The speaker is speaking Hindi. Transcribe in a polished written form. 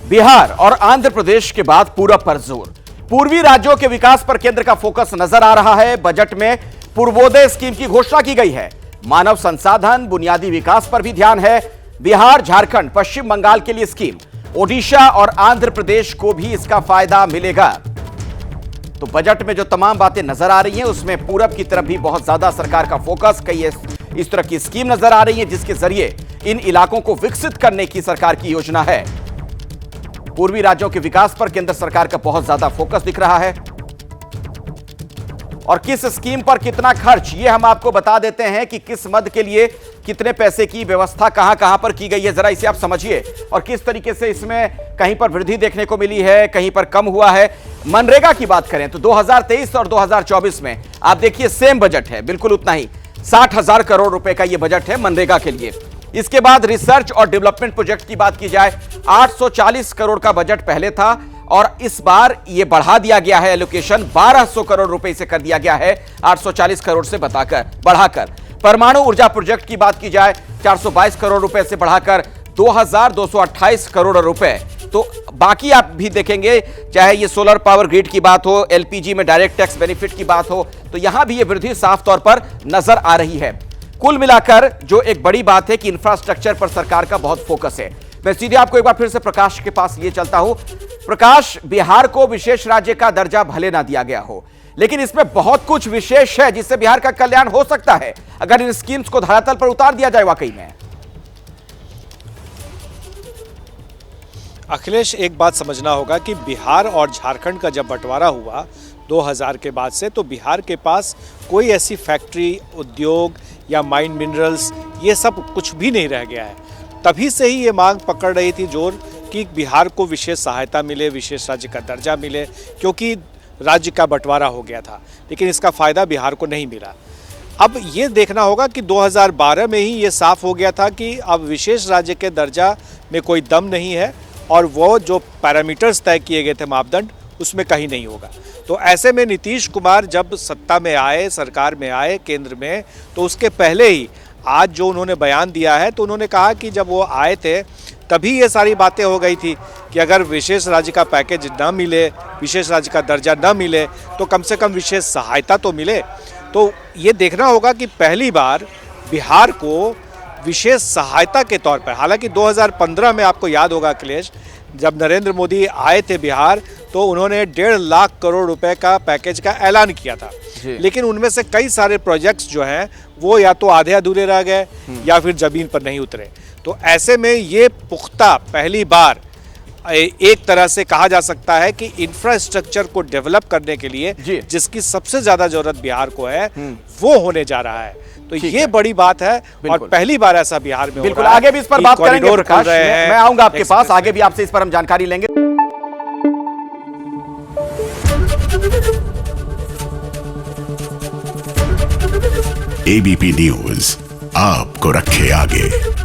बिहार और आंध्र प्रदेश के बाद पूरब पर जोर। पूर्वी राज्यों के विकास पर केंद्र का फोकस नजर आ रहा है। बजट में पूर्वोदय स्कीम की घोषणा की गई है। मानव संसाधन, बुनियादी विकास पर भी ध्यान है। बिहार, झारखंड, पश्चिम बंगाल के लिए स्कीम, ओडिशा और आंध्र प्रदेश को भी इसका फायदा मिलेगा। तो बजट में जो तमाम बातें नजर आ रही हैं उसमें पूरब की तरफ भी बहुत ज्यादा सरकार का फोकस, कई इस तरह की स्कीम नजर आ रही है जिसके जरिए इन इलाकों को विकसित करने की सरकार की योजना है। पूर्वी राज्यों के विकास पर केंद्र सरकार का बहुत ज्यादा फोकस दिख रहा है। और किस स्कीम पर कितना खर्च, यह हम आपको बता देते हैं कि किस मद के लिए कितने पैसे की व्यवस्था कहां पर की गई है। जरा इसे आप समझिए और किस तरीके से इसमें कहीं पर वृद्धि देखने को मिली है, कहीं पर कम हुआ है। मनरेगा की बात करें तो 2023 और 2024 में आप देखिए सेम बजट है, बिल्कुल उतना ही 60,000 करोड़ रुपए का यह बजट है मनरेगा के लिए। इसके बाद रिसर्च और डेवलपमेंट प्रोजेक्ट की बात की जाए, 840 करोड़ का बजट पहले था और इस बार यह बढ़ा दिया गया है। एलोकेशन 1200 करोड़ रुपए से कर दिया गया है, 840 करोड़ से बढ़ाकर। परमाणु ऊर्जा प्रोजेक्ट की बात की जाए, 422 करोड़ रुपए से बढ़ाकर 2228 करोड़ रुपए। तो बाकी आप भी देखेंगे, चाहे ये सोलर पावर ग्रिड की बात हो, एलपीजी में डायरेक्ट टैक्स बेनिफिट की बात हो, तो यहां भी ये वृद्धि साफ तौर पर नजर आ रही है। कुल मिलाकर जो एक बड़ी बात है कि इंफ्रास्ट्रक्चर पर सरकार का बहुत फोकस है। मैं सीधे आपको एक बार फिर से प्रकाश के पास लिए चलता हूं। प्रकाश, बिहार को विशेष राज्य का दर्जा भले ना दिया गया हो, लेकिन इसमें बहुत कुछ विशेष है जिससे बिहार का कल्याण हो सकता है अगर इन स्कीम्स को धरातल पर उतार दिया जाए वाकई में। अखिलेश, एक बात समझना होगा कि बिहार और झारखंड का जब बंटवारा हुआ 2000 के बाद से, तो बिहार के पास कोई ऐसी फैक्ट्री, उद्योग या माइन मिनरल्स, ये सब कुछ भी नहीं रह गया है। तभी से ही ये मांग पकड़ रही थी जोर कि बिहार को विशेष सहायता मिले, विशेष राज्य का दर्जा मिले, क्योंकि राज्य का बंटवारा हो गया था, लेकिन इसका फ़ायदा बिहार को नहीं मिला। अब ये देखना होगा कि 2012 में ही ये साफ हो गया था कि अब विशेष राज्य के दर्जा में कोई दम नहीं है और वो जो पैरामीटर्स तय किए गए थे, मापदंड, उसमें कहीं नहीं होगा। तो ऐसे में नीतीश कुमार जब सत्ता में आए, सरकार में आए केंद्र में, तो उसके पहले ही आज जो उन्होंने बयान दिया है, तो उन्होंने कहा कि जब वो आए थे तभी ये सारी बातें हो गई थी कि अगर विशेष राज्य का पैकेज न मिले, विशेष राज्य का दर्जा न मिले, तो कम से कम विशेष सहायता तो मिले। तो ये देखना होगा कि पहली बार बिहार को विशेष सहायता के तौर पर, हालांकि 2015 में आपको याद होगा अखिलेश, जब नरेंद्र मोदी आए थे बिहार, तो उन्होंने 1.5 लाख करोड़ रुपए का पैकेज का ऐलान किया था, लेकिन उनमें से कई सारे प्रोजेक्ट्स जो हैं वो या तो आधे अधूरे रह गए या फिर जमीन पर नहीं उतरे। तो ऐसे में ये पुख्ता पहली बार एक तरह से कहा जा सकता है कि इंफ्रास्ट्रक्चर को डेवलप करने के लिए जिसकी सबसे ज्यादा जरूरत बिहार को है, वो होने जा रहा है। तो ये बड़ी बात है और पहली बार ऐसा बिहार में बिल्कुल। आगे भी इस पर बात करेंगे प्रकाश, मैं आऊंगा आपके पास, आगे भी आपसे इस पर हम जानकारी लेंगे। एबीपी न्यूज आपको रखे आगे।